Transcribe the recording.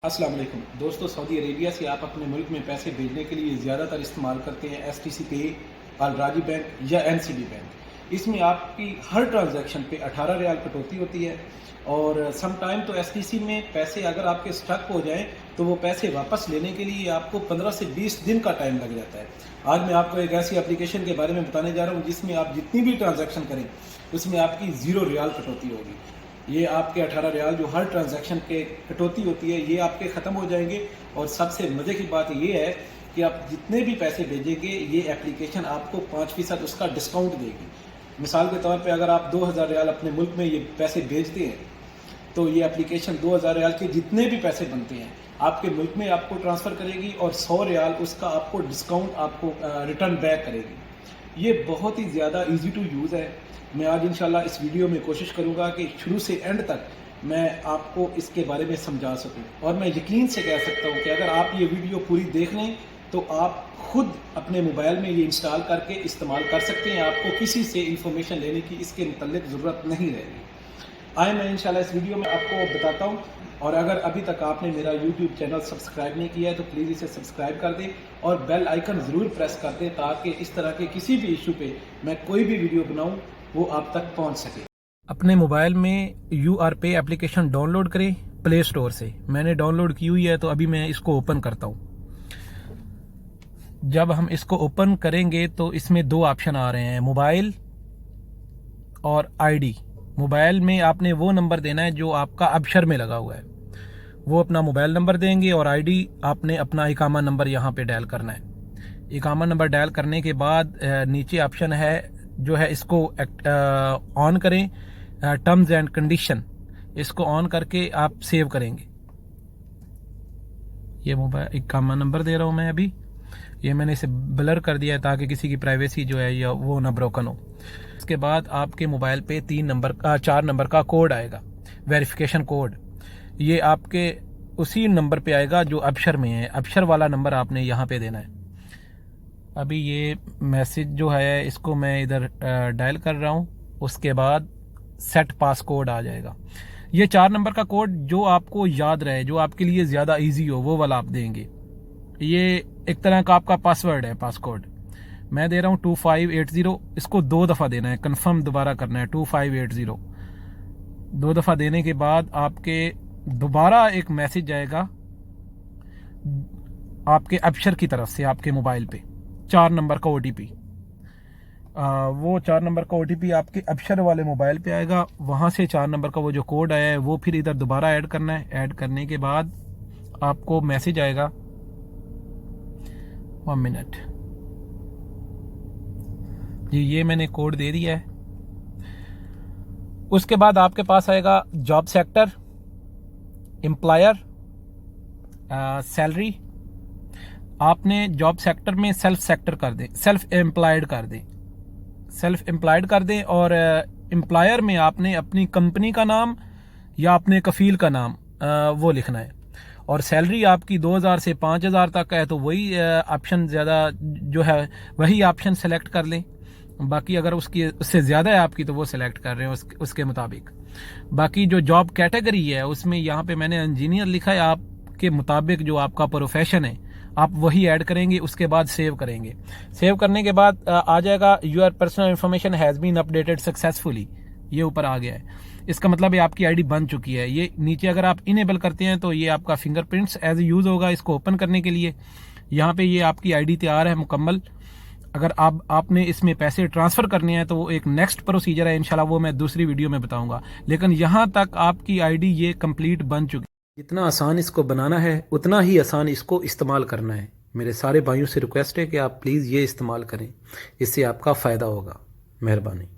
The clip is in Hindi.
अस्सलाम वालेकुम दोस्तों, सऊदी अरेबिया से आप अपने मुल्क में पैसे भेजने के लिए ज़्यादातर इस्तेमाल करते हैं STC पे, अल राजी बैंक या NCB बैंक। इसमें आपकी हर ट्रांजैक्शन पे 18 रियाल कटौती होती है और सम टाइम तो STC में पैसे अगर आपके स्टक हो जाएं तो वो पैसे वापस लेने के लिए आपको 15 से 20 दिन का टाइम लग जाता है। आज मैं आपको एक ऐसी एप्लीकेशन के बारे में बताने जा रहा हूँ जिसमें आप जितनी भी ट्रांजैक्शन करें उसमें आपकी 0 रियाल कटौती होगी। ये आपके 18 रियाल जो हर ट्रांजैक्शन के कटौती होती है ये आपके ख़त्म हो जाएंगे। और सबसे मज़े की बात ये है कि आप जितने भी पैसे भेजेंगे ये एप्लीकेशन आपको 5% उसका डिस्काउंट देगी। मिसाल के तौर पे अगर आप 2000 रियाल अपने मुल्क में ये पैसे भेजते हैं तो ये एप्लीकेशन 2000 रियाल के जितने भी पैसे बनते हैं आपके मुल्क में आपको ट्रांसफ़र करेगी और 100 रियाल उसका आपको डिस्काउंट आपको रिटर्न बैक करेगी। ये बहुत ही ज़्यादा ईजी टू यूज़ है। मैं आज इंशाल्लाह इस वीडियो में कोशिश करूंगा कि शुरू से एंड तक मैं आपको इसके बारे में समझा सकूं और मैं यकीन से कह सकता हूं कि अगर आप ये वीडियो पूरी देख लें तो आप खुद अपने मोबाइल में ये इंस्टॉल करके इस्तेमाल कर सकते हैं। आपको किसी से इंफॉर्मेशन लेने की इसके मुतल्लिक ज़रूरत नहीं रहेगी। आए मैं इंशाल्लाह इस वीडियो में आपको बताता हूँ। और अगर अभी तक आपने मेरा YouTube चैनल सब्सक्राइब नहीं किया है तो प्लीज़ इसे सब्सक्राइब कर दें और बेल आइकन ज़रूर प्रेस कर दें ताकि इस तरह के किसी भी इशू पे मैं कोई भी वीडियो बनाऊँ वो आप तक पहुंच सके। अपने मोबाइल में URPay एप्लीकेशन डाउनलोड करें प्ले स्टोर से। मैंने डाउनलोड की हुई है तो अभी मैं इसको ओपन करता हूँ। जब हम इसको ओपन करेंगे तो इसमें दो ऑप्शन आ रहे हैं, मोबाइल और ID। मोबाइल में आपने वो नंबर देना है जो आपका अबशर में लगा हुआ है, वो अपना मोबाइल नंबर देंगे और ID आपने अपना इकामा नंबर यहाँ पे डायल करना है। इकामा नंबर डायल करने के बाद नीचे ऑप्शन है जो है इसको ऑन करें, टर्म्स एंड कंडीशन, इसको ऑन करके आप सेव करेंगे। ये मोबाइल इकामा नंबर दे रहा हूँ मैं अभी, ये मैंने इसे ब्लर कर दिया है ताकि किसी की प्राइवेसी जो है या वो ना ब्रोकन हो। इसके बाद आपके मोबाइल पे 4 नंबर का कोड आएगा, वेरिफिकेशन कोड। ये आपके उसी नंबर पे आएगा जो अबशर में है। अबशर वाला नंबर आपने यहाँ पे देना है। अभी ये मैसेज जो है इसको मैं इधर डायल कर रहा हूँ, उसके बाद सेट पास कोड आ जाएगा। ये 4 नंबर का कोड जो आपको याद रहे, जो आपके लिए ज़्यादा इजी हो, वो वाला आप देंगे। ये एक तरह का आपका पासवर्ड है, पासकोड। मैं दे रहा हूँ 2580। इसको 2 दफ़ा देना है, कंफर्म दोबारा करना है 2580। 2 दफ़ा देने के बाद आपके दोबारा एक मैसेज आएगा आपके अबशर की तरफ से आपके मोबाइल पे 4 नंबर का OTP। वो 4 नंबर का OTP आपके अबशर वाले मोबाइल पे आएगा। वहाँ से 4 नंबर का वो जो कोड आया है वो फिर इधर दोबारा ऐड करना है। ऐड करने के बाद आपको मैसेज आएगा, 1 मिनट जी, ये मैंने कोड दे दिया है। उसके बाद आपके पास आएगा जॉब सेक्टर, एम्प्लॉयर, सैलरी। आपने जॉब सेक्टर में सेल्फ सेक्टर कर दें, सेल्फ एम्प्लॉयड कर दें, सेल्फ एम्प्लॉयड कर दें। और एम्प्लॉयर में आपने अपनी कंपनी का नाम या अपने कफील का नाम वो लिखना है। और सैलरी आपकी 2000 से 5000 तक है तो वही ऑप्शन ज़्यादा जो है वही ऑप्शन सेलेक्ट कर लें। बाकी अगर उससे ज़्यादा है आपकी तो वो सिलेक्ट कर रहे हैं उसके मुताबिक। बाकी जो जॉब कैटेगरी है उसमें यहाँ पे मैंने इंजीनियर लिखा है। आपके मुताबिक जो आपका प्रोफेशन है आप वही ऐड करेंगे। उसके बाद सेव करेंगे। सेव करने के बाद आ जाएगा your personal information has been updated successfully, ये ऊपर आ गया है। इसका मतलब है आपकी ID बन चुकी है। ये नीचे अगर आप इनेबल करते हैं तो ये आपका फिंगरप्रिंट्स एज ए यूज़ होगा इसको ओपन करने के लिए। यहाँ पे ये आपकी ID तैयार है मुकम्मल। अगर आपने इसमें पैसे ट्रांसफ़र करने हैं तो वो एक नेक्स्ट प्रोसीजर है, इंशाल्लाह वो मैं दूसरी वीडियो में बताऊंगा। लेकिन यहाँ तक आपकी ID ये कंप्लीट बन चुकी। जितना आसान इसको बनाना है उतना ही आसान इसको इस्तेमाल करना है। मेरे सारे भाइयों से रिक्वेस्ट है कि आप प्लीज़ ये इस्तेमाल करें, इससे आपका फ़ायदा होगा। मेहरबानी।